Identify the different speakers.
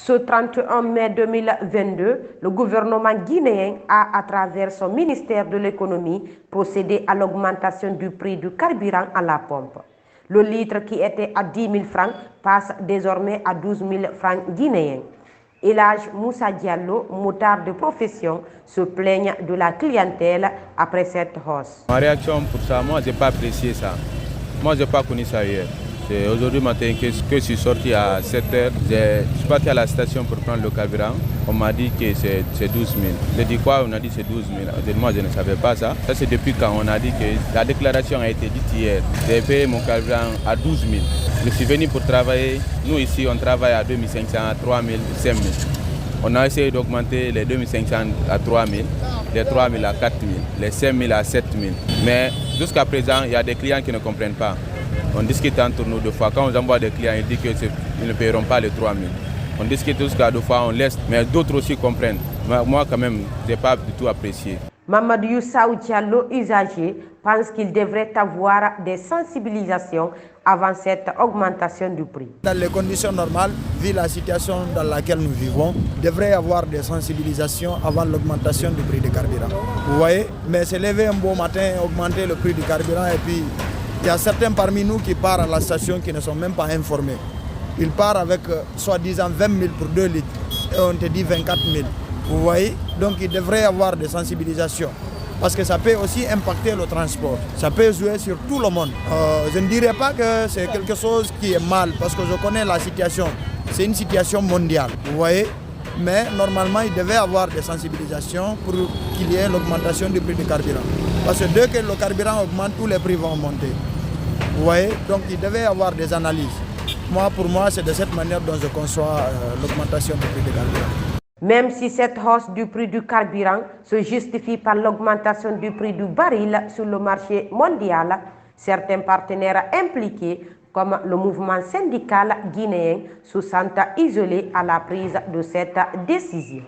Speaker 1: Ce 31 mai 2022, le gouvernement guinéen a, à travers son ministère de l'économie, procédé à l'augmentation du prix du carburant à la pompe. Le litre qui était à 10 000 francs passe désormais à 12 000 francs guinéens. Elhadj Moussa Diallo, motard de profession, se plaigne de la clientèle après cette hausse.
Speaker 2: Ma réaction pour ça, moi je n'ai pas apprécié ça. Moi je n'ai pas connu ça hier. C'est aujourd'hui matin que je suis sorti à 7 h. Je suis parti à la station pour prendre le carburant. On m'a dit que c'est 12 000. J'ai dit quoi? On a dit c'est 12 000. Moi je ne savais pas ça. Ça c'est depuis quand on a dit que la déclaration a été dite hier. J'ai payé mon carburant à 12 000. Je suis venu pour travailler. Nous ici on travaille à 2500, à 3 000, 5 000. On a essayé d'augmenter les 2500 à 3 000, les 3 000 à 4 000, les 5 000 à 7 000. Mais jusqu'à présent, il y a des clients qui ne comprennent pas. On discute entre nous deux fois. Quand on envoie des clients, ils disent qu'ils ne paieront pas les 3 000. On discute jusqu'à deux fois, on laisse. Mais d'autres aussi comprennent. Moi, quand même, je n'ai pas du tout apprécié.
Speaker 1: Mamadou Youssaou Diallo, usager, pense qu'il devrait avoir des sensibilisations avant cette augmentation du prix.
Speaker 3: Dans les conditions normales, vu la situation dans laquelle nous vivons, il devrait y avoir des sensibilisations avant l'augmentation du prix du carburant. Vous voyez, mais se lever un beau matin, augmenter le prix du carburant et puis il y a certains parmi nous qui partent à la station qui ne sont même pas informés. Ils partent avec soi-disant 20 000 pour 2 litres et on te dit 24 000. Vous voyez, donc il devrait y avoir des sensibilisations. Parce que ça peut aussi impacter le transport. Ça peut jouer sur tout le monde. Je ne dirais pas que c'est quelque chose qui est mal, parce que je connais la situation. C'est une situation mondiale, vous voyez. Mais normalement, il devait y avoir des sensibilisations pour qu'il y ait l'augmentation du prix du carburant. Parce que dès que le carburant augmente, tous les prix vont monter. Vous voyez, donc il devait y avoir des analyses. Pour moi, c'est de cette manière dont je conçois l'augmentation du prix du carburant.
Speaker 1: Même si cette hausse du prix du carburant se justifie par l'augmentation du prix du baril sur le marché mondial, certains partenaires impliqués, comme le mouvement syndical guinéen, se sentent isolés à la prise de cette décision.